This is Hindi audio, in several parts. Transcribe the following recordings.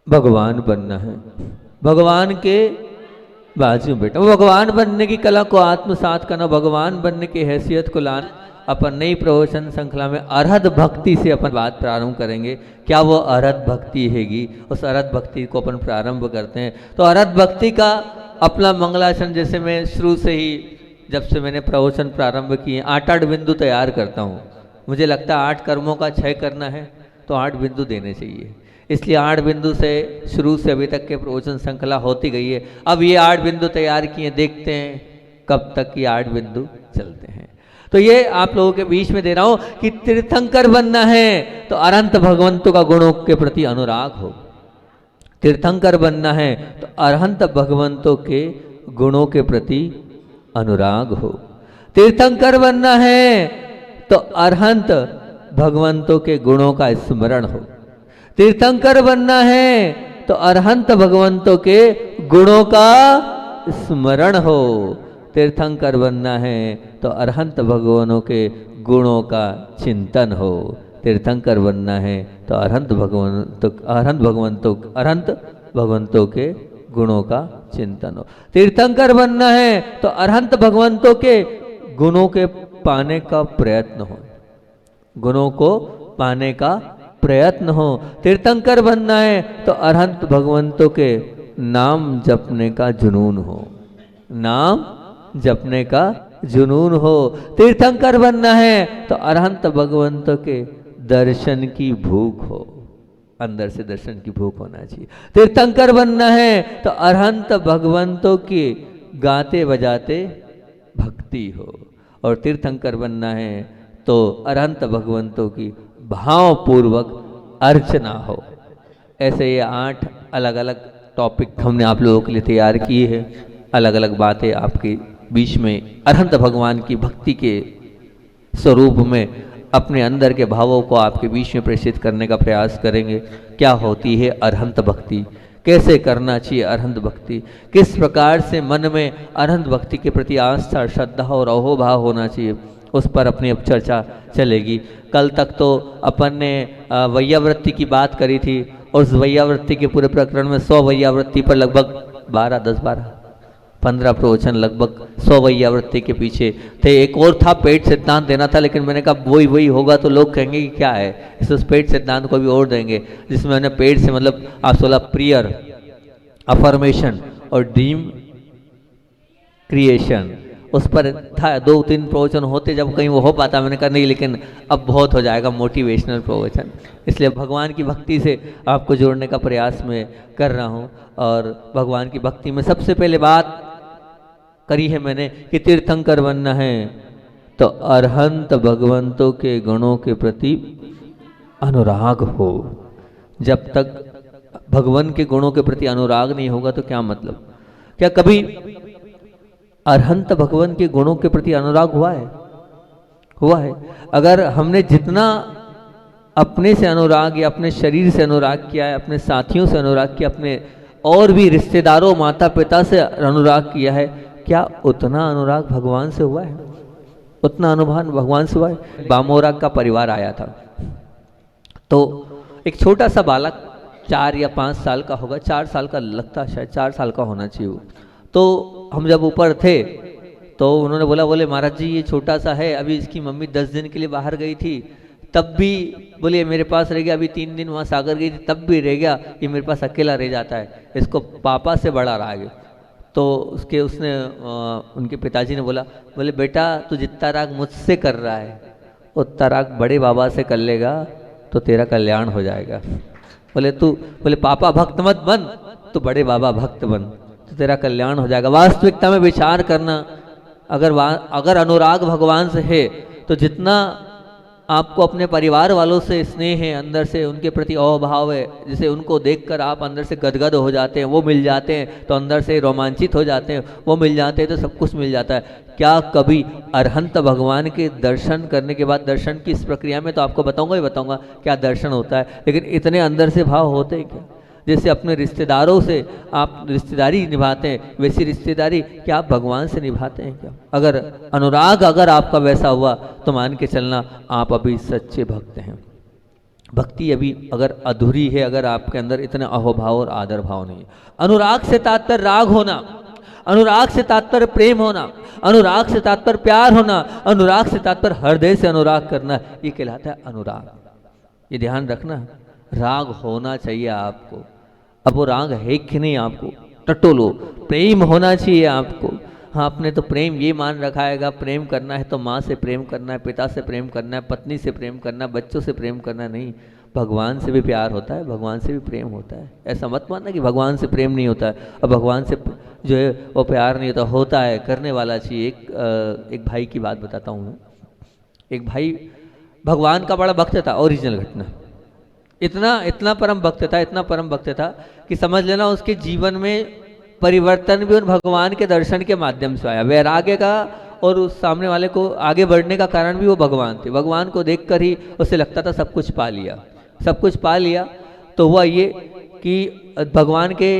भगवान बनना है, भगवान के बाजू में बैठा। भगवान बनने की कला को आत्मसात करना, भगवान बनने की हैसियत को लाना। अपन नई प्रवचन श्रृंखला में अरहत भक्ति से अपन बात प्रारंभ करेंगे। क्या वो अरहत भक्ति हैगी? उस अरहत भक्ति को अपन प्रारंभ करते हैं। तो अरहत भक्ति का अपना मंगलाचरण, जैसे मैं शुरू से ही जब से मैंने प्रवचन प्रारंभ किए 8-8 बिंदु तैयार करता हूँ। मुझे लगता है 8 कर्मों का 6 करना है तो 8 बिंदु देने चाहिए, इसलिए 8 बिंदु से शुरू से अभी तक के प्रवचन श्रृंखला होती गई है। अब ये 8 बिंदु तैयार किए, देखते हैं कब तक ये 8 बिंदु चलते हैं। तो ये आप लोगों के बीच में दे रहा हूं कि तीर्थंकर बनना है तो अनंत भगवंतों का गुणों के प्रति अनुराग हो। तीर्थंकर बनना है तो अनंत भगवंतों के गुणों के प्रति अनुराग हो। तीर्थंकर बनना है तो अनंत भगवंतों के गुणों का स्मरण हो। तीर्थंकर बनना है तो अरहंत भगवंतों के गुणों का स्मरण हो। तीर्थंकर बनना है तो अरहंत भगवानों के गुणों का चिंतन हो। तीर्थंकर बनना है तो अरहंत भगवंतों के गुणों का चिंतन हो। तीर्थंकर बनना है तो अरहंत भगवंतों के गुणों के पाने का प्रयत्न हो, गुणों को पाने का प्रयत्न हो। तीर्थंकर बनना है तो अरहंत भगवंतों के नाम जपने का जुनून हो, नाम जपने का जुनून हो। तीर्थंकर बनना है तो अरहंत भगवंतों के दर्शन की भूख हो, अंदर से दर्शन की भूख होना चाहिए। तीर्थंकर बनना है तो अरहंत भगवंतों की गाते बजाते भक्ति हो, और तीर्थंकर बनना है तो अरहंत भगवंतों की भावपूर्वक अर्चना हो। ऐसे ये 8 अलग अलग टॉपिक हमने आप लोगों के लिए तैयार किए हैं। अलग अलग बातें आपके बीच में अरहंत भगवान की भक्ति के स्वरूप में अपने अंदर के भावों को आपके बीच में प्रेषित करने का प्रयास करेंगे। क्या होती है अरहंत भक्ति, कैसे करना चाहिए अरहंत भक्ति, किस प्रकार से मन में अरहंत भक्ति के प्रति आस्था, श्रद्धा और अहोभाव होना चाहिए, उस पर अपनी अब चर्चा चलेगी। कल तक तो अपन ने वैयावृत्ति की बात करी थी, और उस वैयावृत्ति के पूरे प्रकरण में 100 वैयावृत्ति पर लगभग 15 प्रवचन लगभग 100 वैयावृत्ति के पीछे थे। एक और था पेट सिद्धांत देना था, लेकिन मैंने कहा वही होगा तो लोग कहेंगे कि क्या है, इस पेट सिद्धांत को भी और देंगे, जिसमें मैंने पेट से मतलब आप 16 प्रियर, अफर्मेशन और ड्रीम क्रिएशन, उस पर था 2-3 प्रवचन होते जब कहीं वो हो पाता। मैंने कहा नहीं, लेकिन अब बहुत हो जाएगा मोटिवेशनल प्रवचन, इसलिए भगवान की भक्ति से आपको जोड़ने का प्रयास मैं कर रहा हूँ। और भगवान की भक्ति में सबसे पहले बात करी है मैंने कि तीर्थंकर बनना है तो अरहंत भगवंतों के गुणों के प्रति अनुराग हो। जब तक भगवान के गुणों के प्रति अनुराग नहीं होगा तो क्या मतलब? क्या कभी अरहंत भगवान के गुणों के प्रति अनुराग हुआ है? अगर हमने जितना अपने से अनुराग या अपने शरीर से अनुराग किया है, अपने साथियों से अनुराग किया, अपने और भी रिश्तेदारों, माता पिता से अनुराग किया है, क्या उतना अनुराग भगवान से हुआ है? उतना अनुभान भगवान से हुआ है? बामोरा का परिवार आया था, तो एक छोटा सा बालक 4 या 5 साल का होगा, 4 साल का लगता, शायद 4 साल का होना चाहिए वो। तो हम जब ऊपर थे तो उन्होंने बोले महाराज जी ये छोटा सा है, अभी इसकी मम्मी 10 दिन के लिए बाहर गई थी, तब भी बोले मेरे पास रह गया, अभी 3 दिन वहाँ सागर गई थी तब भी रह गया, ये मेरे पास अकेला रह जाता है, इसको पापा से बड़ा रहा गया। तो उसने उनके पिताजी ने बोले बेटा तू जितना राग मुझसे कर रहा है उतना राग बड़े बाबा से कर लेगा तो तेरा कल्याण हो जाएगा। बोले पापा भक्त मत बन, तो बड़े बाबा भक्त बन, तो तेरा कल्याण हो जाएगा। वास्तविकता में विचार करना, अगर अनुराग भगवान से है तो जितना आपको अपने परिवार वालों से स्नेह है, अंदर से उनके प्रति अभाव है, जिसे उनको देखकर आप अंदर से गदगद हो जाते हैं, वो मिल जाते हैं तो अंदर से रोमांचित हो जाते हैं, वो मिल जाते हैं तो सब कुछ मिल जाता है। क्या कभी अरहंत भगवान के दर्शन करने के बाद, दर्शन की इस प्रक्रिया में तो आपको बताऊंगा क्या दर्शन होता है, लेकिन इतने अंदर से भाव होते हैं क्या? जैसे अपने रिश्तेदारों से आप रिश्तेदारी निभाते हैं, वैसी रिश्तेदारी क्या आप भगवान से निभाते हैं क्या? अगर अनुराग अगर आपका वैसा हुआ तो मान के चलना आप अभी सच्चे भक्त हैं। भक्ति अभी अगर अधूरी है, अगर आपके अंदर इतना अहोभाव और आदर भाव नहीं है। अनुराग से तात्पर्य राग होना, अनुराग से तात्पर्य प्रेम होना, अनुराग से तात्पर्य प्यार होना, अनुराग से तात्पर्य हृदय से अनुराग करना, ये कहलाता है अनुराग। ये ध्यान रखना, राग होना चाहिए आपको। अब वो राग है कि नहीं आपको टटोलो, प्रेम होना चाहिए आपको। हाँ, आपने तो प्रेम ये मान रखा है, प्रेम करना है तो माँ से प्रेम करना है, पिता से प्रेम करना है, पत्नी से प्रेम करना है, बच्चों से प्रेम करना है। नहीं, भगवान से भी प्यार होता है, भगवान से भी प्रेम होता है। ऐसा मत मानना कि भगवान से प्रेम नहीं होता है और भगवान से जो है वो प्यार नहीं होता, होता है, करने वाला चाहिए। एक भाई की बात बताता हूँ। एक भाई भगवान का बड़ा भक्त था, ओरिजिनल घटना। इतना परम भक्त था, इतना परम भक्त था कि समझ लेना उसके जीवन में परिवर्तन भी उन भगवान के दर्शन के माध्यम से आया। वैराग्य का और उस सामने वाले को आगे बढ़ने का कारण भी वो भगवान थे। भगवान को देखकर ही उसे लगता था सब कुछ पा लिया, सब कुछ पा लिया। तो हुआ ये कि भगवान के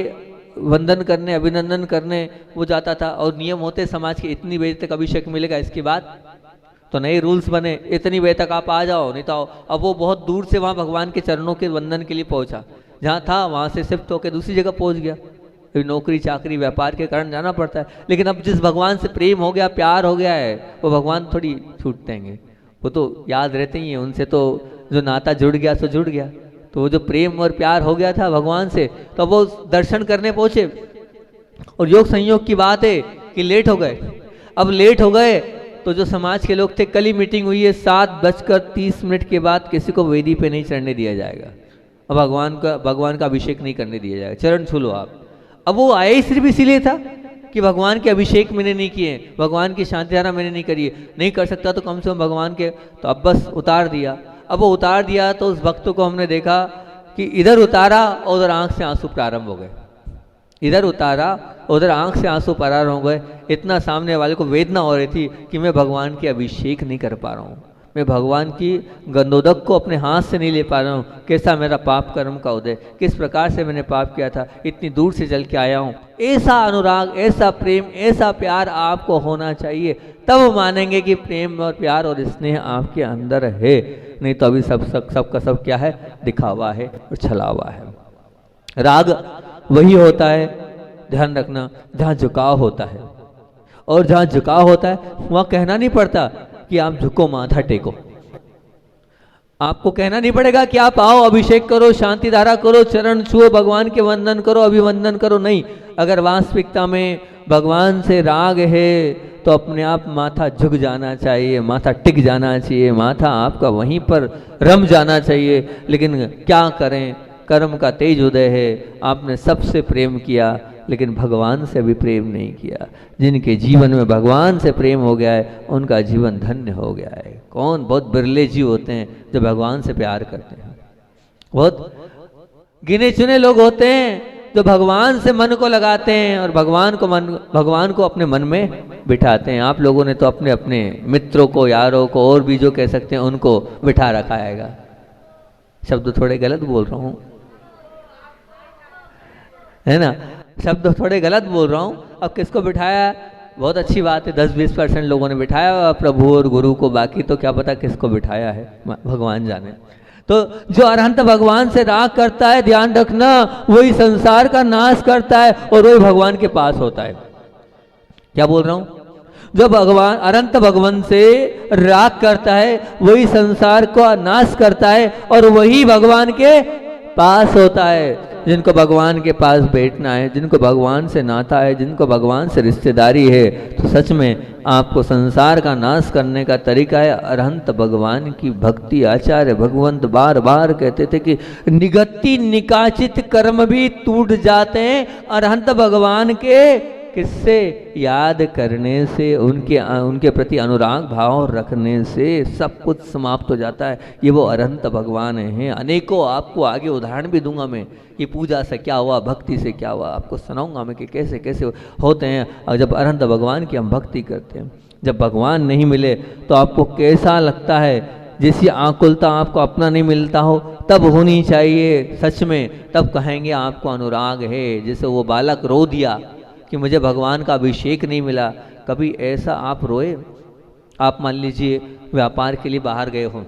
वंदन करने, अभिनंदन करने वो जाता था और नियम होते समाज के, इतनी बजे तक अभिषेक मिलेगा, इसके बाद तो नए रूल्स बने, इतनी बजे तक आप आ जाओ, नहीं तो आओ। अब वो बहुत दूर से वहाँ भगवान के चरणों के वंदन के लिए पहुँचा, जहाँ था वहाँ से शिफ्ट होकर दूसरी जगह पहुँच गया। नौकरी चाकरी व्यापार के कारण जाना पड़ता है। लेकिन अब जिस भगवान से प्रेम हो गया, प्यार हो गया है, वो भगवान थोड़ी छूट देंगे, वो तो याद रहते ही हैं। उनसे तो जो नाता जुड़ गया सो जुड़ गया। तो वो जो प्रेम और प्यार हो गया था भगवान से, तो वो दर्शन करने पहुंचे। और योग संयोग की बात है कि लेट हो गए। अब लेट हो गए तो जो समाज के लोग थे, कल ही मीटिंग हुई है, 7:30 के बाद किसी को वेदी पे नहीं चढ़ने दिया जाएगा और भगवान का अभिषेक नहीं करने दिया जाएगा, चरण छू लो आप। अब वो आया ही सिर्फ इसीलिए था कि भगवान के अभिषेक मैंने नहीं किए, भगवान की शांति धारा मैंने नहीं करी है, नहीं कर सकता तो कम से कम भगवान के, तो अब बस उतार दिया। अब वो उतार दिया तो उस भक्त को हमने देखा कि इधर उतारा और उधर आंख से आंसू प्रारंभ हो गए, इधर उतारा उधर आंख से आंसू प्रारंभ हो गए। इतना सामने वाले को वेदना हो रही थी कि मैं भगवान के अभिषेक नहीं कर पा रहा हूँ, मैं भगवान की गंधोदक को अपने हाथ से नहीं ले पा रहा हूँ। कैसा मेरा पाप कर्म का उदय, किस प्रकार से मैंने पाप किया था, इतनी दूर से चल के आया हूँ। ऐसा अनुराग, ऐसा प्रेम, ऐसा प्यार आपको होना चाहिए, तब मानेंगे कि प्रेम और प्यार और स्नेह आपके अंदर है। नहीं तो अभी सब का सब क्या है, दिखावा है और छलावा है। राग वही होता है, ध्यान रखना, जहाँ झुकाव होता है। और जहाँ झुकाव होता है वहाँ कहना नहीं पड़ता कि आप झुको, माथा टेको। आपको कहना नहीं पड़ेगा कि आप आओ, अभिषेक करो, शांति धारा करो, चरण छुओ, भगवान के वंदन करो, अभिवंदन करो। नहीं, अगर वास्तविकता में भगवान से राग है तो अपने आप माथा झुक जाना चाहिए, माथा टिक जाना चाहिए, माथा आपका वहीं पर रम जाना चाहिए। लेकिन क्या करें, कर्म का तेज उदय है, आपने सबसे प्रेम किया लेकिन भगवान से भी प्रेम नहीं किया। जिनके जीवन में भगवान से प्रेम हो गया है उनका जीवन धन्य हो गया है। कौन, बहुत बिरले जीव होते हैं जो भगवान से प्यार करते हैं। बहुत गिने चुने लोग होते हैं जो भगवान से मन को लगाते हैं और भगवान को अपने मन में बिठाते हैं। आप लोगों ने तो अपने अपने मित्रों को, यारों को, और भी जो कह सकते हैं उनको बिठा रखा है। शब्द थोड़े गलत बोल रहा हूँ, है ना, शब्द थोड़े गलत बोल रहा हूँ। अब किसको बिठाया, बहुत अच्छी बात है, 10-20% लोगों ने बिठाया प्रभु और गुरु को, बाकी तो क्या पता किसको बिठाया है, भगवान जाने। तो जो अरहंत भगवान से राग करता है, ध्यान रखना, वही संसार का नाश करता है और वही भगवान के पास होता है। क्या बोल रहा हूँ, जो भगवान अनंत भगवान से राग करता है वही संसार को नाश करता है और वही भगवान के पास होता है। जिनको भगवान के पास बैठना है, जिनको भगवान से नाता है, जिनको भगवान से रिश्तेदारी है, तो सच में आपको संसार का नाश करने का तरीका है अरहंत भगवान की भक्ति। आचार्य भगवंत बार बार कहते थे कि निगति निकाचित कर्म भी टूट जाते हैं अरहंत भगवान के किससे याद करने से, उनके प्रति अनुराग भाव रखने से सब कुछ समाप्त हो जाता है। ये वो अरहंत भगवान हैं। अनेकों आपको आगे उदाहरण भी दूंगा मैं कि पूजा से क्या हुआ, भक्ति से क्या हुआ, आपको सुनाऊंगा मैं कि कैसे कैसे होते हैं। और जब अरहंत भगवान की हम भक्ति करते हैं, जब भगवान नहीं मिले तो आपको कैसा लगता है, जैसी आकुलता आपको अपना नहीं मिलता हो तब होनी चाहिए सच में, तब कहेंगे आपको अनुराग है। जैसे वो बालक रो दिया कि मुझे भगवान का अभिषेक नहीं मिला। कभी ऐसा आप रोए? आप मान लीजिए व्यापार के लिए बाहर गए हो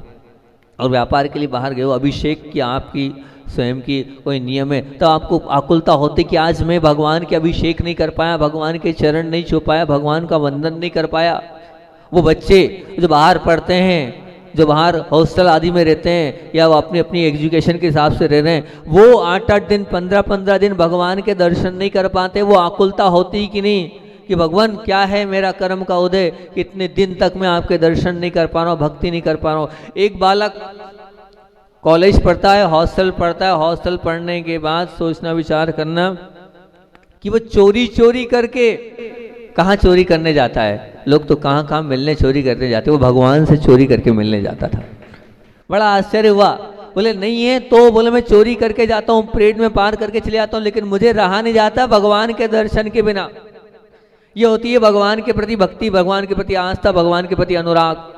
और व्यापार के लिए बाहर गए हो, अभिषेक की आपकी स्वयं की कोई नियम है, तो आपको आकुलता होती कि आज मैं भगवान के अभिषेक नहीं कर पाया, भगवान के चरण नहीं छू पाया, भगवान का वंदन नहीं कर पाया। वो बच्चे जो बाहर पढ़ते हैं, जो बाहर हॉस्टल आदि में रहते हैं, या वो अपनी अपनी एजुकेशन के हिसाब से रह रहे हैं, वो 8-8 दिन 15-15 दिन भगवान के दर्शन नहीं कर पाते। वो आकुलता होती कि नहीं कि भगवान क्या है मेरा कर्म का उदय, कितने दिन तक मैं आपके दर्शन नहीं कर पा रहा हूँ, भक्ति नहीं कर पा रहा हूँ। एक बालक कॉलेज पढ़ता है, हॉस्टल पढ़ता है, हॉस्टल पढ़ने के बाद सोचना विचार करना कि वो चोरी चोरी करके कहाँ चोरी करने जाता है। लोग तो कहाँ कहाँ मिलने चोरी करने जाते, वो भगवान से चोरी करके मिलने जाता था। बड़ा आश्चर्य हुआ, बोले नहीं है तो बोले मैं चोरी करके जाता हूँ, परेड में पार करके चले जाता हूँ, लेकिन मुझे रहा नहीं जाता भगवान के दर्शन के बिना। ये होती है भगवान के प्रति भक्ति, भगवान के प्रति आस्था, भगवान के प्रति अनुराग।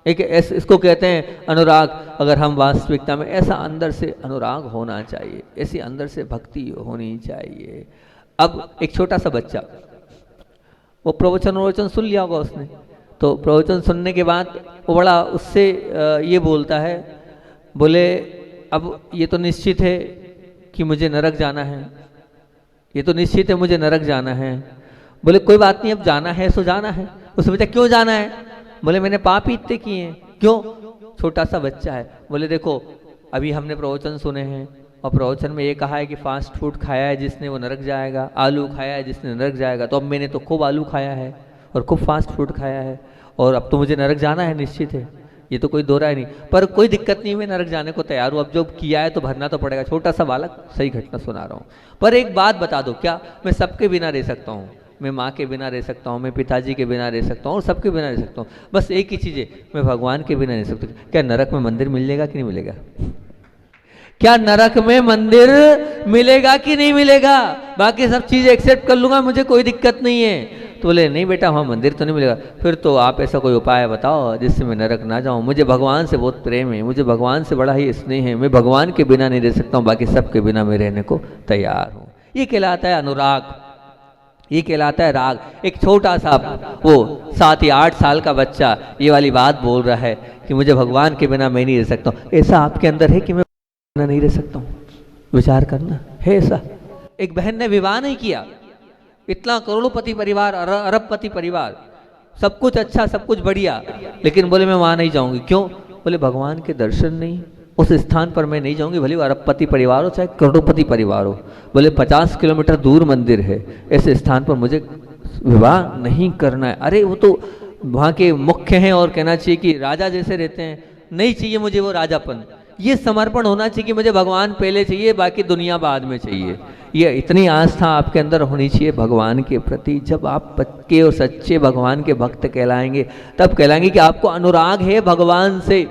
एक इसको कहते हैं अनुराग। अगर हम वास्तविकता में ऐसा अंदर से अनुराग होना चाहिए, ऐसी अंदर से भक्ति होनी चाहिए। अब एक छोटा सा बच्चा, वो प्रवचन सुन लिया होगा उसने, तो प्रवचन सुनने के बाद वो बड़ा उससे ये बोलता है, बोले अब ये तो निश्चित है कि मुझे नरक जाना है, ये तो निश्चित है मुझे नरक जाना है। बोले कोई बात नहीं, अब जाना है सो जाना है। उससे पूछा क्यों जाना है? बोले मैंने पाप ही इतने किए हैं। क्यों? छोटा सा बच्चा है। बोले देखो अभी हमने प्रवचन सुने हैं और प्रवचन में ये कहा है कि फास्ट फूड खाया है जिसने वो नरक जाएगा, आलू खाया है जिसने नरक जाएगा। तो अब मैंने तो खूब आलू खाया है और खूब फास्ट फूड खाया है और अब तो मुझे नरक जाना है, निश्चित है, ये तो कोई दो राय नहीं। पर कोई दिक्कत नहीं, मैं नरक जाने को तैयार हूँ, अब जो किया है तो भरना तो पड़ेगा। छोटा सा बालक, सही घटना सुना रहा हूँ। पर एक बात बता दो, क्या मैं सबके बिना रह सकता हूँ? मैं माँ के बिना रह सकता हूँ, मैं पिताजी के बिना रह सकता हूँ और सबके बिना रह सकता हूँ। बस एक ही चीज़ है, मैं भगवान के बिना रह सकता हूँ। क्या नरक में मंदिर मिलेगा कि नहीं मिलेगा? क्या नरक में मंदिर मिलेगा कि नहीं मिलेगा? बाकी सब चीज़ें एक्सेप्ट कर लूँगा, मुझे कोई दिक्कत नहीं है। तो बोले नहीं बेटा, वहाँ मंदिर तो नहीं मिलेगा। फिर तो आप ऐसा कोई उपाय बताओ जिससे मैं नरक ना जाऊँ। मुझे भगवान से बहुत प्रेम है, मुझे भगवान से बड़ा ही स्नेह है, मैं भगवान के बिना नहीं रह सकता हूँ, बाकी सबके बिना मैं रहने को तैयार हूँ। ये कहलाता है अनुराग, ये कहलाता है राग। एक छोटा सा वो 7 या 8 साल का बच्चा ये वाली बात बोल रहा है कि मुझे भगवान के बिना मैं नहीं रह सकता हूँ। ऐसा आपके अंदर है कि मैं बिना नहीं रह सकता हूँ? विचार करना है ऐसा। एक बहन ने विवाह नहीं किया, इतना करोड़पति परिवार, अरबपति परिवार, सब कुछ अच्छा, सब कुछ बढ़िया, लेकिन बोले मैं वहाँ नहीं जाऊँगी। क्यों? बोले भगवान के दर्शन नहीं, उस स्थान पर मैं नहीं जाऊंगी, भले अरबपति परिवार हो चाहे करोड़पति परिवार हो। बोले 50 किलोमीटर दूर मंदिर है, ऐसे स्थान पर मुझे विवाह नहीं करना है। अरे वो तो वहाँ के मुख्य हैं और कहना चाहिए कि राजा जैसे रहते हैं, नहीं चाहिए मुझे वो राजापन। ये समर्पण होना चाहिए कि मुझे भगवान पहले चाहिए, बाकी दुनिया बाद में चाहिए। ये इतनी आस्था आपके अंदर होनी चाहिए भगवान के प्रति। जब आप पक्के और सच्चे भगवान के भक्त कहलाएंगे, तब कहलाएंगे कि आपको अनुराग है भगवान से,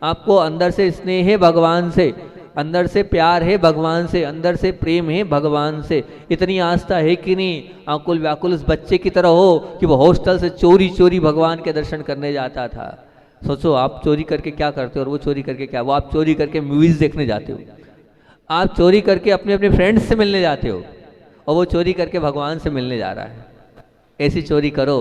आपको अंदर से स्नेह है भगवान से, अंदर से प्यार है भगवान से, अंदर से प्रेम है भगवान से। इतनी आस्था है कि नहीं? आकुल व्याकुल उस बच्चे की तरह हो कि वो हॉस्टल से चोरी चोरी भगवान के दर्शन करने जाता था। सोचो आप चोरी करके क्या करते हो और वो चोरी करके क्या? वो आप चोरी करके मूवीज देखने जाते हो, आप चोरी करके अपने अपने फ्रेंड्स से मिलने जाते हो, और वो चोरी करके भगवान से मिलने जा रहा है। ऐसी चोरी करो,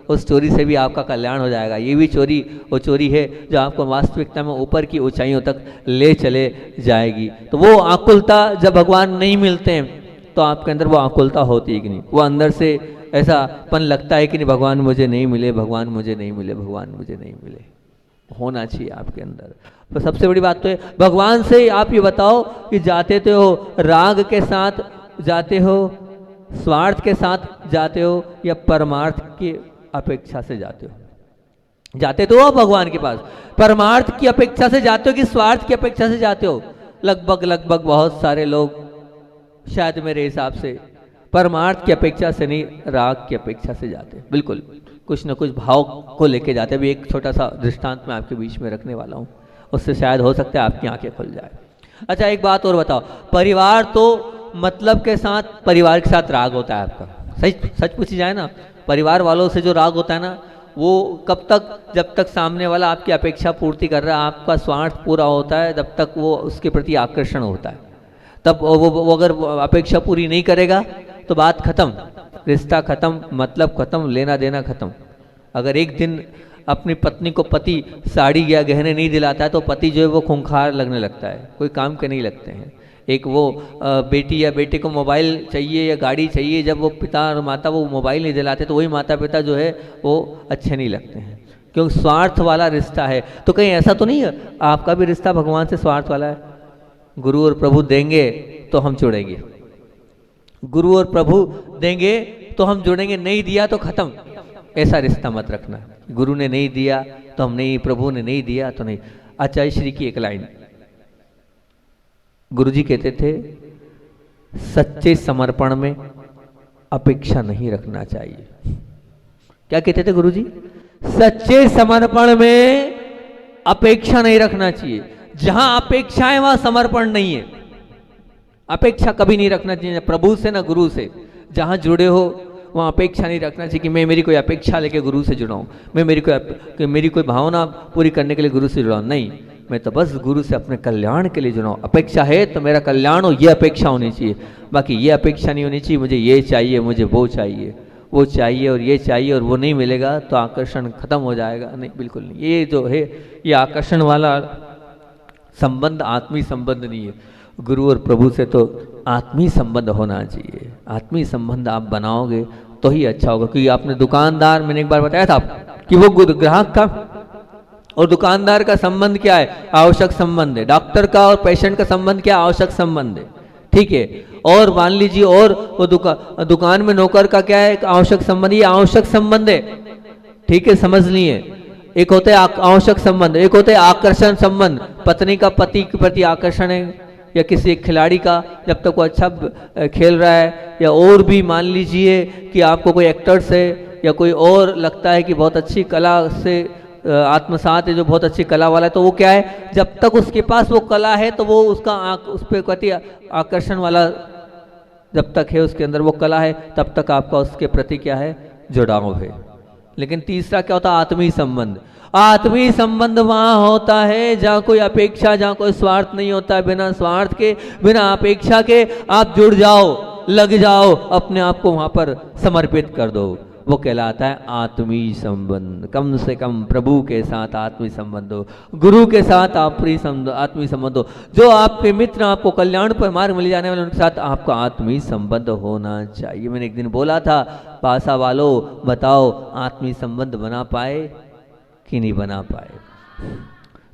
उस चोरी से भी आपका कल्याण हो जाएगा। ये भी चोरी वो चोरी है जो आपको वास्तविकता में ऊपर की ऊंचाइयों तक ले चले जाएगी। तो वो आकुलता जब भगवान नहीं मिलते हैं तो आपके अंदर वो आकुलता होती है कि नहीं? वो अंदर से ऐसा पन लगता है कि नहीं भगवान मुझे नहीं मिले, भगवान मुझे नहीं मिले, भगवान मुझे नहीं मिले। होना चाहिए आपके अंदर। तो सबसे बड़ी बात तो है भगवान से आप ये बताओ कि जाते तो हो राग के साथ जाते हो, स्वार्थ के साथ जाते हो, या परमार्थ की अपेक्षा से जाते हो? जाते तो हो भगवान के पास, परमार्थ की अपेक्षा से जाते हो कि स्वार्थ की अपेक्षा से जाते हो? लगभग बहुत सारे लोग शायद मेरे हिसाब से परमार्थ की अपेक्षा से नहीं, राग की अपेक्षा से जाते हैं। बिल्कुल कुछ न कुछ भाव को लेके जाते हैं। अभी एक छोटा सा दृष्टांत मैं आपके बीच में रखने वाला हूँ, उससे शायद हो सकता है आपकी आंखें खुल जाए। अच्छा एक बात और बताओ, परिवार तो मतलब के साथ, परिवार के साथ राग होता है आपका, सच पूछी जाए ना, परिवार वालों से जो राग होता है ना, वो कब तक? जब तक सामने वाला आपकी अपेक्षा पूर्ति कर रहा है, आपका स्वार्थ पूरा होता है, तब तक वो उसके प्रति आकर्षण होता है। तब वो अगर अपेक्षा पूरी नहीं करेगा तो बात खत्म, रिश्ता खत्म, मतलब खत्म, लेना देना खत्म। अगर एक दिन अपनी पत्नी को पति साड़ी या गहने नहीं दिलाता है तो पति जो है वो खूंखार लगने लगता है, कोई काम के नहीं लगते हैं। एक वो बेटी या बेटे को मोबाइल चाहिए या गाड़ी चाहिए, जब वो पिता और माता वो मोबाइल नहीं दिलाते तो वही माता पिता जो है वो अच्छे नहीं लगते हैं, क्योंकि स्वार्थ वाला रिश्ता है। तो कहीं ऐसा तो नहीं है आपका भी रिश्ता भगवान से स्वार्थ वाला है? गुरु और प्रभु देंगे तो हम जुड़ेंगे, गुरु और प्रभु देंगे तो हम जुड़ेंगे, नहीं दिया तो खत्म, ऐसा रिश्ता मत रखना। गुरु ने नहीं दिया तो हम नहीं, प्रभु ने नहीं दिया तो नहीं। आचार्य श्री की एक लाइन, गुरु जी कहते थे सच्चे समर्पण में अपेक्षा नहीं रखना चाहिए। क्या कहते थे गुरु जी? सच्चे समर्पण में अपेक्षा नहीं रखना चाहिए। जहां अपेक्षा है वहां समर्पण नहीं है। अपेक्षा कभी नहीं रखना चाहिए, प्रभु से ना गुरु से। जहां जुड़े हो वहाँ अपेक्षा नहीं रखना चाहिए कि मैं मेरी कोई अपेक्षा लेके गुरु से जुड़ा हूँ, मैं मेरी कोई भावना पूरी करने के लिए गुरु से जुड़ा हूँ। नहीं, मैं तो बस गुरु से अपने कल्याण के लिए जुड़ा हूँ। अपेक्षा है तो मेरा कल्याण हो, ये अपेक्षा होनी चाहिए। बाकी ये अपेक्षा नहीं होनी चाहिए मुझे ये चाहिए, मुझे वो चाहिए, वो चाहिए और ये चाहिए और वो नहीं मिलेगा तो आकर्षण खत्म हो जाएगा। नहीं, बिल्कुल नहीं। ये जो है ये आकर्षण वाला संबंध आत्मीय संबंध नहीं है। गुरु और प्रभु से तो आत्मीय संबंध होना चाहिए। आत्मीय संबंध आप बनाओगे तो ही अच्छा होगा। क्योंकि आपने दुकानदार, मैंने एक बार बताया था कि वो ग्राहक था और दुकानदार का संबंध क्या है? आवश्यक संबंध है। डॉक्टर का और पेशेंट का संबंध क्या? आवश्यक संबंध है। ठीक है। और मान लीजिए और वो दुकान में नौकर का क्या है? आवश्यक संबंध। ये आवश्यक संबंध है। ठीक है, समझ लिए। एक होता है आवश्यक संबंध, एक होता है आकर्षण संबंध। पत्नी का पति के प्रति आकर्षण है, या किसी एक खिलाड़ी का जब तक वो अच्छा खेल रहा है, या और भी मान लीजिए कि आपको कोई एक्टर से या कोई और लगता है कि बहुत अच्छी कला से आत्मसात है, जो बहुत अच्छी कला वाला है, तो वो क्या है, जब तक उसके पास वो कला है तो वो उसका उस पर प्रति आकर्षण वाला जब तक है, उसके अंदर वो कला है, तब तक आपका उसके प्रति क्या है? जुड़ाव है। लेकिन तीसरा क्या होता है? आत्मीय संबंध। आत्मीय संबंध वहां होता है जहां कोई अपेक्षा, जहां कोई स्वार्थ नहीं होता है। बिना स्वार्थ के, बिना अपेक्षा के आप जुड़ जाओ, लग जाओ, अपने आप को वहां पर समर्पित कर दो। वो कहलाता है आत्मीय संबंध। कम से कम प्रभु के साथ आत्मीय संबंध हो, गुरु के साथ आत्मीय संबंध हो। जो आपके मित्र, आपको कल्याण पर मार्ग मिल जाने वाले, उनके साथ आपका आत्मीय संबंध होना चाहिए। मैंने एक दिन बोला था, पासा वालों बताओ आत्मीय संबंध बना पाए कि नहीं बना पाए?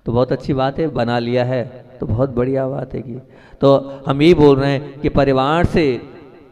तो बहुत अच्छी बात है, बना लिया है तो बहुत बढ़िया बात है। कि तो हम यही बोल रहे हैं कि परिवार से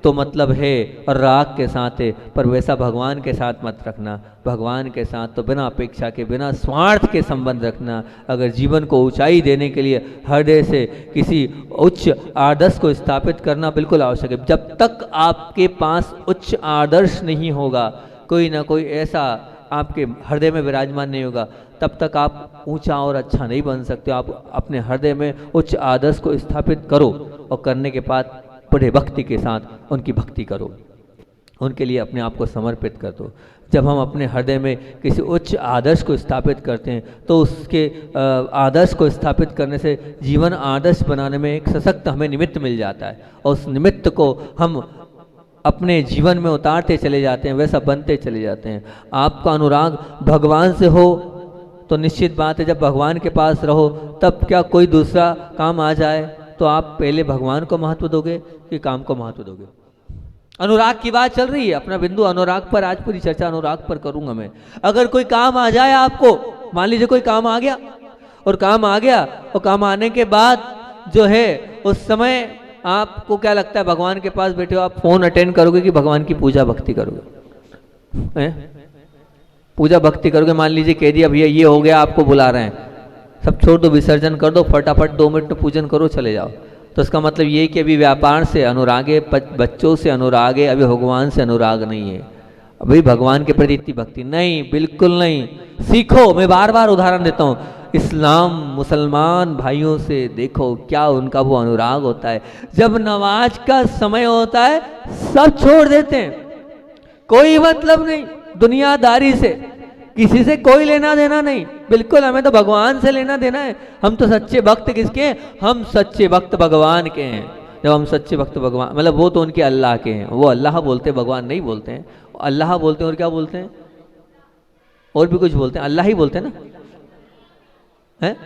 तो मतलब है और राग के साथ है, पर वैसा भगवान के साथ मत रखना। भगवान के साथ तो बिना अपेक्षा के, बिना स्वार्थ के संबंध रखना। अगर जीवन को ऊंचाई देने के लिए हृदय से किसी उच्च आदर्श को स्थापित करना बिल्कुल आवश्यक है। जब तक आपके पास उच्च आदर्श नहीं होगा, कोई ना कोई ऐसा आपके हृदय में विराजमान नहीं होगा, तब तक आप ऊंचा और अच्छा नहीं बन सकते। आप अपने हृदय में उच्च आदर्श को स्थापित करो और करने के बाद बड़े भक्ति के साथ उनकी भक्ति करो, उनके लिए अपने आप को समर्पित कर दो। जब हम अपने हृदय में किसी उच्च आदर्श को स्थापित करते हैं तो उसके आदर्श को स्थापित करने से जीवन आदर्श बनाने में एक सशक्त हमें निमित्त मिल जाता है, और उस निमित्त को हम अपने जीवन में उतारते चले जाते हैं, वैसा बनते चले जाते हैं। आपका अनुराग भगवान से हो तो निश्चित बात है, जब भगवान के पास रहो तब क्या कोई दूसरा काम आ जाए तो आप पहले भगवान को महत्व दोगे कि काम को महत्व दोगे? अनुराग की बात चल रही है, अपना बिंदु अनुराग पर, आज पूरी चर्चा अनुराग पर करूंगा मैं। अगर कोई काम आ जाए आपको, मान लीजिए कोई काम आ गया, और काम आ गया और काम आने के बाद जो है उस समय आपको क्या लगता है? भगवान के पास बैठे हो, आप फोन अटेंड करोगे कि भगवान की पूजा भक्ति करोगे? पूजा भक्ति करोगे। मान लीजिए कह दिया भैया ये हो गया, आपको बुला रहे हैं, सब छोड़ दो, विसर्जन कर दो, फटाफट 2 मिनट में पूजन करो, चले जाओ। तो इसका मतलब ये कि अभी व्यापार से अनुराग है, बच्चों से अनुराग है, अभी भगवान से अनुराग नहीं है। अभी भगवान के प्रति इतनी भक्ति नहीं, बिल्कुल नहीं। सीखो, मैं बार बार उदाहरण देता हूँ, इस्लाम मुसलमान भाइयों से देखो क्या उनका वो अनुराग होता है। जब नमाज का समय होता है सब छोड़ देते हैं, कोई मतलब नहीं, दुनियादारी से किसी से कोई लेना देना नहीं, बिल्कुल हमें तो भगवान से लेना देना है। हम तो सच्चे भक्त किसके हैं? हम सच्चे भक्त भगवान के हैं। जब हम सच्चे भक्त भगवान, मतलब वो तो उनके अल्लाह के हैं, वो अल्लाह बोलते हैं, भगवान नहीं बोलते हैं, अल्लाह बोलते हैं। और क्या बोलते हैं? और भी कुछ बोलते हैं, अल्लाह ही बोलते हैं ना, है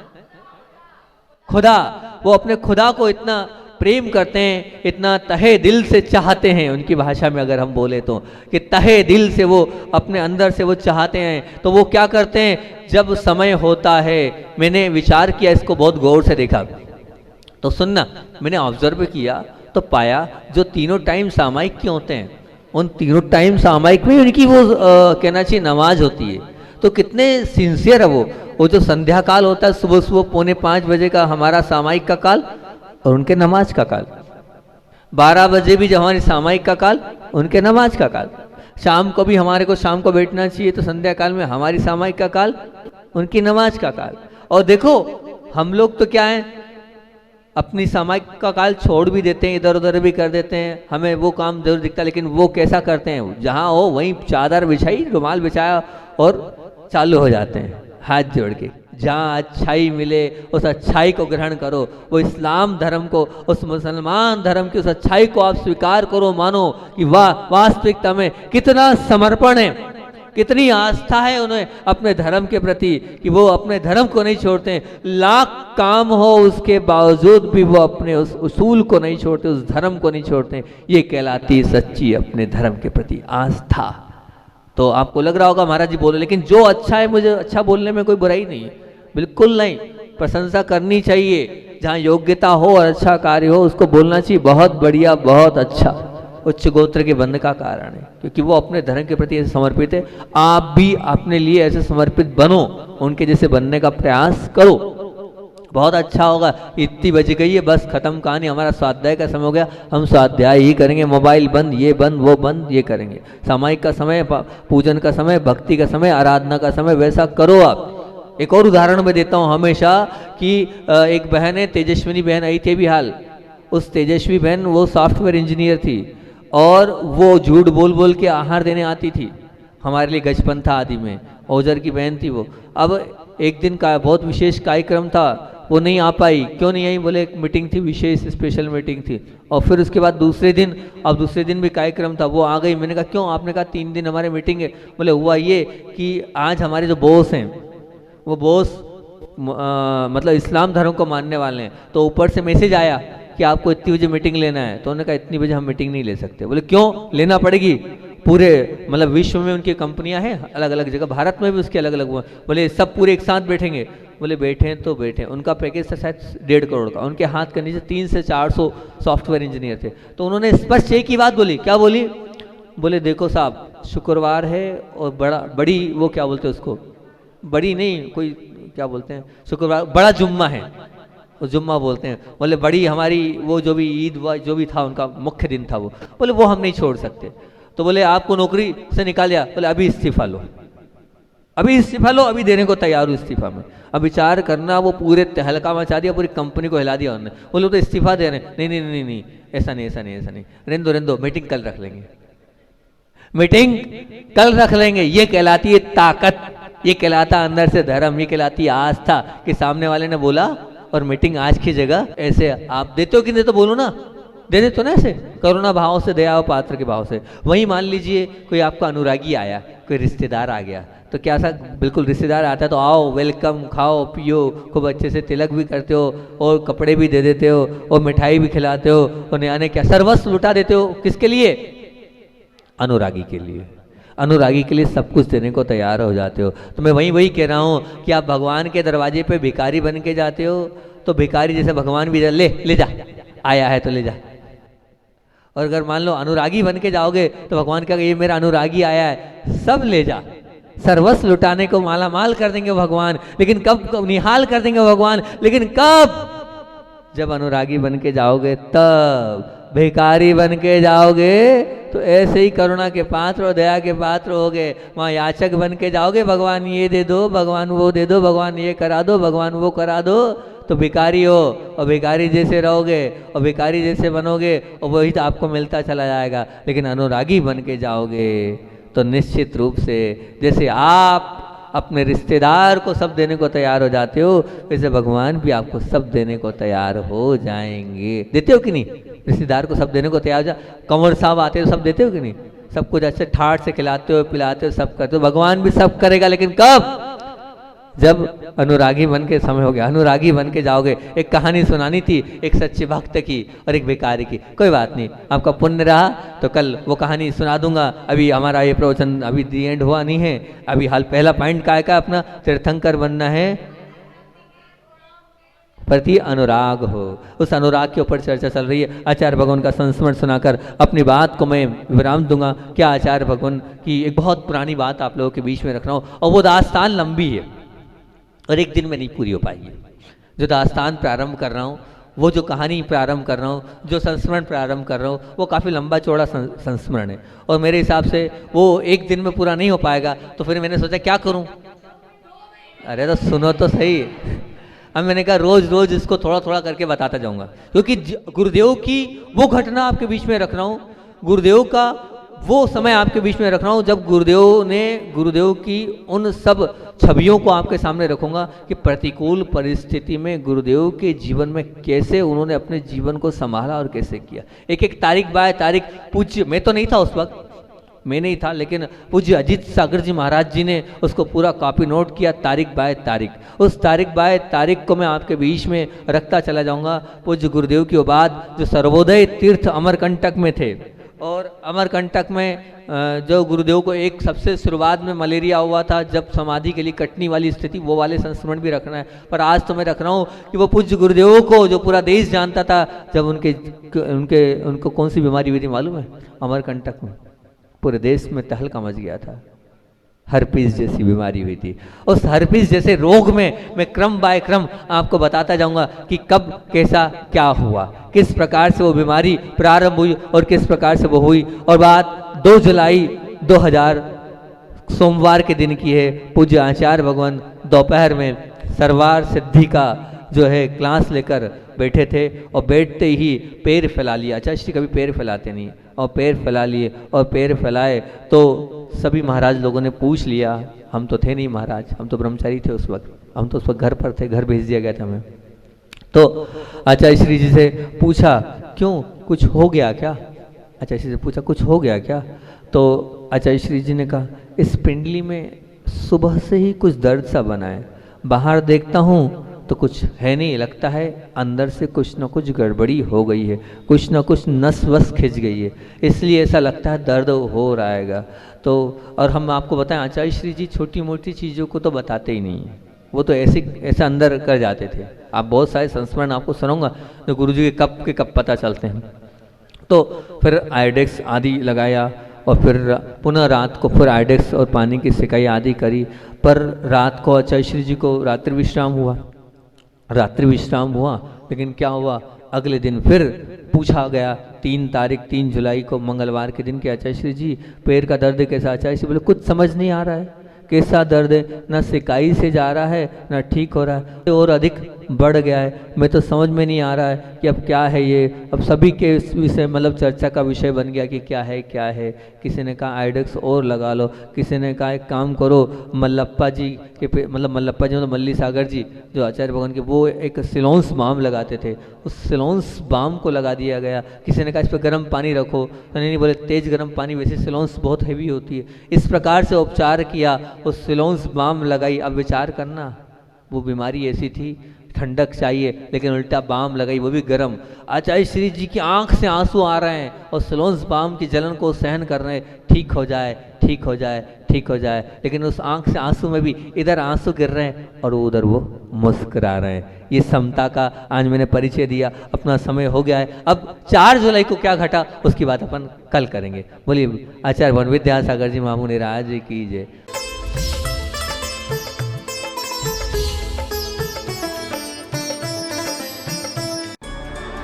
खुदा। वो अपने खुदा को इतना प्रेम करते हैं, इतना तहे दिल से चाहते हैं, उनकी भाषा में अगर हम बोले तो, कि तहे दिल से वो अपने अंदर से वो चाहते हैं। तो वो क्या करते हैं, जब समय होता है, मैंने विचार किया, इसको बहुत गौर से देखा, तो सुनना, मैंने ऑब्जर्व किया तो पाया जो तीनों टाइम सामायिक क्यों होते हैं, उन तीनों टाइम सामायिक में उनकी वो कहना चाहिए नमाज होती है। तो कितने सिंसियर है वो जो संध्या काल होता है सुबह सुबह 4:45 बजे का हमारा सामायिक का काल, और उनके नमाज का काल 12 बजे भी, जब हमारी सामायिक का काल उनके नमाज का काल, शाम को भी हमारे को शाम को बैठना चाहिए, तो संध्या काल में हमारी सामायिक का काल उनकी नमाज का काल। और देखो हम लोग तो क्या है, अपनी सामायिक का काल छोड़ भी देते हैं, इधर उधर भी कर देते हैं, हमें वो काम जरूर दिखता है, लेकिन वो कैसा करते हैं, जहाँ हो वहीं चादर बिछाई, रुमाल बिछाया और चालू हो जाते हैं हाथ जोड़ के। जहाँ अच्छाई मिले उस अच्छाई को ग्रहण करो, वो इस्लाम धर्म को, उस मुसलमान धर्म की उस अच्छाई को आप स्वीकार करो, मानो कि वाह वास्तविकता में कितना समर्पण है, कितनी आस्था है उन्हें अपने धर्म के प्रति, कि वो अपने धर्म को नहीं छोड़ते, लाख काम हो उसके बावजूद भी वो अपने उस उसूल को नहीं छोड़ते, उस धर्म को नहीं छोड़ते। ये कहलाती सच्ची अपने धर्म के प्रति आस्था। तो आपको लग रहा होगा महाराज जी बोले, लेकिन जो अच्छा है, मुझे अच्छा बोलने में कोई बुराई नहीं है, बिल्कुल नहीं, प्रशंसा करनी चाहिए, जहाँ योग्यता हो और अच्छा कार्य हो उसको बोलना चाहिए, बहुत बढ़िया, बहुत अच्छा, उच्च गोत्र के बनने का कारण है, क्योंकि वो अपने धर्म के प्रति ऐसे समर्पित है। आप भी अपने लिए ऐसे समर्पित बनो, उनके जैसे बनने का प्रयास करो, बहुत अच्छा होगा। इतनी बज गई है, बस खत्म कहानी, हमारा स्वाध्याय का समय हो गया, हम स्वाध्याय ही करेंगे, मोबाइल बंद, ये बंद, वो बंद, ये करेंगे। सामायिक का समय, पूजन का समय, भक्ति का समय, आराधना का समय, वैसा करो आप। एक और उदाहरण मैं देता हूँ हमेशा, कि एक बहन है, तेजस्विनी बहन आई थी अभी हाल, उस तेजस्वी बहन वो सॉफ्टवेयर इंजीनियर थी, और वो झूठ बोल बोल के आहार देने आती थी हमारे लिए गजपंथा आदि में, ओझर की बहन थी वो। अब एक दिन का बहुत विशेष कार्यक्रम था, वो नहीं आ पाई। क्यों नहीं आई, बोले एक मीटिंग थी, विशेष स्पेशल मीटिंग थी। और फिर उसके बाद दूसरे दिन, अब दूसरे दिन भी कार्यक्रम था, वो आ गई। मैंने कहा क्यों, आपने कहा 3 दिन हमारे मीटिंग है। बोले हुआ ये कि आज हमारे जो बॉस हैं, वो बॉस मतलब इस्लाम धर्म को मानने वाले हैं, तो ऊपर से मैसेज आया कि आपको इतनी बजे मीटिंग लेना है। तो उन्होंने कहा इतनी बजे हम मीटिंग नहीं ले सकते। बोले क्यों, लेना पड़ेगी, पूरे मतलब विश्व में उनकी कंपनियां हैं अलग अलग जगह, भारत में भी उसके अलग अलग हुआ। बोले सब पूरे एक साथ बैठेंगे। बोले बैठे तो बैठे, उनका पैकेज था शायद 1.5 करोड़ का, उनके हाथ के नीचे 300 से 400 सॉफ्टवेयर इंजीनियर थे। तो उन्होंने स्पष्ट एक ही बात बोली। क्या बोली, बोले देखो साहब, शुक्रवार है और बड़ी वो क्या बोलते हैं उसको, बड़ी नहीं, कोई क्या बोलते हैं, शुक्रवार बड़ा जुम्मा है, वो जुम्मा बोलते हैं। बोले बड़ी हमारी वो जो भी ईद जो भी था उनका मुख्य दिन था वो, बोले वो हम नहीं छोड़ सकते। तो बोले आपको नौकरी से निकाल दिया, बोले अभी इस्तीफा लो, अभी इस्तीफा लो, अभी देने को तैयार हूँ इस्तीफा में। अब विचार करना, वो पूरे तहलका मचा दिया, पूरी कंपनी को हिला दिया उन्होंने। बोले तो इस्तीफा दे रहे हैं, नहीं नहीं नहीं नहीं, ऐसा नहीं ऐसा नहीं ऐसा नहीं, रहने दो, मीटिंग कल रख लेंगे, मीटिंग कल रख लेंगे। ये कहलाती है ताकत, ये कहलाता अंदर से धर्म, ये कहलाती है आस्था, कि सामने वाले ने बोला और मीटिंग आज की जगह ऐसे। आप देते हो कि नहीं, तो बोलो ना, देने तो ना ऐसे करुणा भाव से, दया और पात्र के भाव से। वही मान लीजिए कोई आपका अनुरागी आया, कोई रिश्तेदार आ गया, तो क्या सा बिल्कुल रिश्तेदार आता है तो आओ, वेलकम, खाओ पियो, खूब अच्छे से तिलक भी करते हो और कपड़े भी दे देते हो और मिठाई भी खिलाते हो और नया क्या सर्वस्व लुटा देते हो। किसके लिए, अनुरागी के लिए। अनुरागी के लिए सब कुछ देने को तैयार हो जाते हो। तो मैं वही कह रहा हूँ कि आप भगवान के दरवाजे पे भिखारी बन के जाते हो, तो भिखारी जैसे भगवान भी ले जा, आया है तो ले जा। और अगर मान लो अनुरागी बन के जाओगे तो भगवान कहेगा ये मेरा अनुरागी आया है, सब ले जा। सर्वस्व लुटाने को माला माल कर देंगे भगवान, लेकिन कब निहाल कर देंगे भगवान, लेकिन कब, जब अनुरागी बन के जाओगे तब। भिखारी बन के जाओगे तो ऐसे ही करुणा के पात्र और दया के पात्र होगे। वहाँ याचक बन के जाओगे, भगवान ये दे दो, भगवान वो दे दो, भगवान ये करा दो, भगवान वो करा दो, तो भिखारी हो और भिखारी जैसे रहोगे और भिखारी जैसे बनोगे और वही तो आपको मिलता चला जाएगा। लेकिन अनुरागी बन के जाओगे तो निश्चित रूप से जैसे आप अपने रिश्तेदार को सब देने को तैयार हो जाते हो, वैसे भगवान भी आपको सब देने को तैयार हो जाएंगे। देते हो कि नहीं, रिश्तेदार को सब देने को तैयार हो जा। कंवर साहब आते हो, सब देते हो कि नहीं, सब कुछ अच्छे ठाट से खिलाते हो पिलाते हो सब करते हो, भगवान भी सब करेगा, लेकिन कब? जब अनुरागी बन के समय हो गया, अनुरागी बन के जाओगे। एक कहानी सुनानी थी एक सच्चे भक्त की और एक भिखारी की। कोई बात नहीं, आपका पुण्य रहा तो कल वो कहानी सुना दूंगा। अभी हमारा ये प्रवचन अभी दी एंड हुआ नहीं है। अभी हाल पहला पॉइंट काय का अपना तीर्थंकर बनना है, प्रति अनुराग हो, उस अनुराग के ऊपर चर्चा चल रही है। आचार्य भगवान का संस्मरण सुनाकर अपनी बात को मैं विराम दूंगा। क्या आचार्य भगवान की एक बहुत पुरानी बात आप लोगों के बीच में रख रहा हूँ, और वो दास्तान लंबी है और एक दिन में नहीं पूरी हो पाएगी। जो दास्तान प्रारंभ कर रहा हूँ, वो जो कहानी प्रारंभ कर रहा हूँ, जो संस्मरण प्रारंभ कर रहा हूँ, वो काफ़ी लंबा चौड़ा संस्मरण है और मेरे हिसाब से वो एक दिन में पूरा नहीं हो पाएगा। तो फिर मैंने सोचा क्या करूँ, अरे तो सुनो तो सही। अब मैंने कहा रोज रोज इसको थोड़ा थोड़ा करके बताता जाऊंगा, क्योंकि गुरुदेव की वो घटना आपके बीच में रख रहा हूँ, गुरुदेव का वो समय आपके बीच में रख रहा हूँ जब गुरुदेव की उन सब छवियों को आपके सामने रखूंगा कि प्रतिकूल परिस्थिति में गुरुदेव के जीवन में कैसे उन्होंने अपने जीवन को संभाला और कैसे किया। एक एक तारीख बाय तारीख पूज्य, मैं तो नहीं था उस वक्त, मैं नहीं था, लेकिन पूज्य अजीत सागर जी महाराज जी ने उसको पूरा कॉपी नोट किया तारीख बाय तारीख। उस तारीख बाय तारीख को मैं आपके बीच में रखता चला जाऊंगा। पूज्य गुरुदेव की वो बात जो सर्वोदय तीर्थ अमरकंटक में थे, और अमरकंटक में जो गुरुदेव को एक सबसे शुरुआत में मलेरिया हुआ था जब समाधि के लिए कटनी वाली स्थिति, वो वाले संस्मरण भी रखना है। पर आज तो मैं रख रहा हूँ कि वो पूज्य गुरुदेव को जो पूरा देश जानता था, जब उनको कौन सी बीमारी हुई थी मालूम है? अमरकंटक में पूरे देश में तहलका मच गया था, हर्पीस जैसी बीमारी हुई थी। उस हर्पीस जैसे रोग में मैं क्रम बाय क्रम आपको बताता जाऊंगा कि कब कैसा क्या हुआ, किस प्रकार से वो बीमारी प्रारंभ हुई और किस प्रकार से वो हुई। और बात 2 जुलाई 2000 सोमवार के दिन की है। पूज्य आचार्य भगवान दोपहर में सरवार सिद्धि का जो है क्लास लेकर बैठे थे और बैठते ही पैर फैला लिया। आचार्य श्री कभी पैर फैलाते नहीं, और पैर फैला लिए और पैर फैलाए तो सभी महाराज लोगों ने पूछ लिया, हम तो थे नहीं महाराज, हम तो ब्रह्मचारी थे उस वक्त, हम तो उस वक्त घर पर थे, घर भेज दिया गया था हमें। तो आचार्य श्री जी से पूछा क्यों, कुछ हो गया क्या? आचार्य श्री से पूछा कुछ हो गया क्या? तो आचार्य श्री जी ने कहा इस पिंडली में सुबह से ही कुछ दर्द सा बना है, बाहर देखता हूँ तो कुछ है नहीं, लगता है अंदर से कुछ न कुछ गड़बड़ी हो गई है, कुछ न कुछ नस वस खिंच गई है, इसलिए ऐसा लगता है दर्द हो रहा है। तो और हम आपको बताएं आचार्य श्री जी छोटी मोटी चीज़ों को तो बताते ही नहीं है, वो तो ऐसे अंदर कर जाते थे। आप बहुत सारे संस्मरण आपको सुनाऊंगा जो गुरु जी के कब पता चलते हैं। तो फिर आयोडेक्स आदि लगाया और फिर पुनः रात को फिर आयोडेक्स और पानी की सिकाई आदि करी। पर रात को आचार्य श्री जी को रात्रि विश्राम हुआ, लेकिन क्या हुआ, अगले दिन फिर पूछा गया 3 जुलाई को मंगलवार के दिन के आचार्य श्री जी पैर का दर्द कैसा? आचार्य श्री बोले कुछ समझ नहीं आ रहा है, कैसा दर्द है, ना सिकाई से जा रहा है ना ठीक हो रहा है, और अधिक बढ़ गया है, मैं तो समझ में नहीं आ रहा है कि अब क्या है ये। अब सभी के इस विषय मतलब चर्चा का विषय बन गया कि क्या है। किसी ने कहा आयोडेक्स और लगा लो, किसी ने कहा एक काम करो मल्लप्पा जी मतलब मल्ली सागर जी जो आचार्य भगवान के वो एक सिलोंस बाम लगाते थे, उस सिलोंस बाम को लगा दिया गया। किसी ने कहा इस पर गर्म पानी रखो, तो नहीं बोले तेज गर्म पानी, वैसे सिलोंस बहुत हैवी होती है। इस प्रकार से उपचार किया, उस सिलोंस बाम लगाई। अब विचार करना, वो बीमारी ऐसी थी ठंडक चाहिए लेकिन उल्टा बाम लगाई, वो भी गर्म। आचार्य श्री जी की आंख से आंसू आ रहे हैं और सिलोंस बाम की जलन को सहन कर रहे हैं, ठीक हो जाए, लेकिन उस आंख से आंसू में भी इधर आंसू गिर रहे हैं और उधर वो मुस्कुरा रहे हैं। ये समता का आज मैंने परिचय दिया। अपना समय हो गया है, अब 4 जुलाई को क्या घटा उसकी बात अपन कल करेंगे। बोलिए आचार्य भगवान विद्यासागर जी महामुनि राज की जय।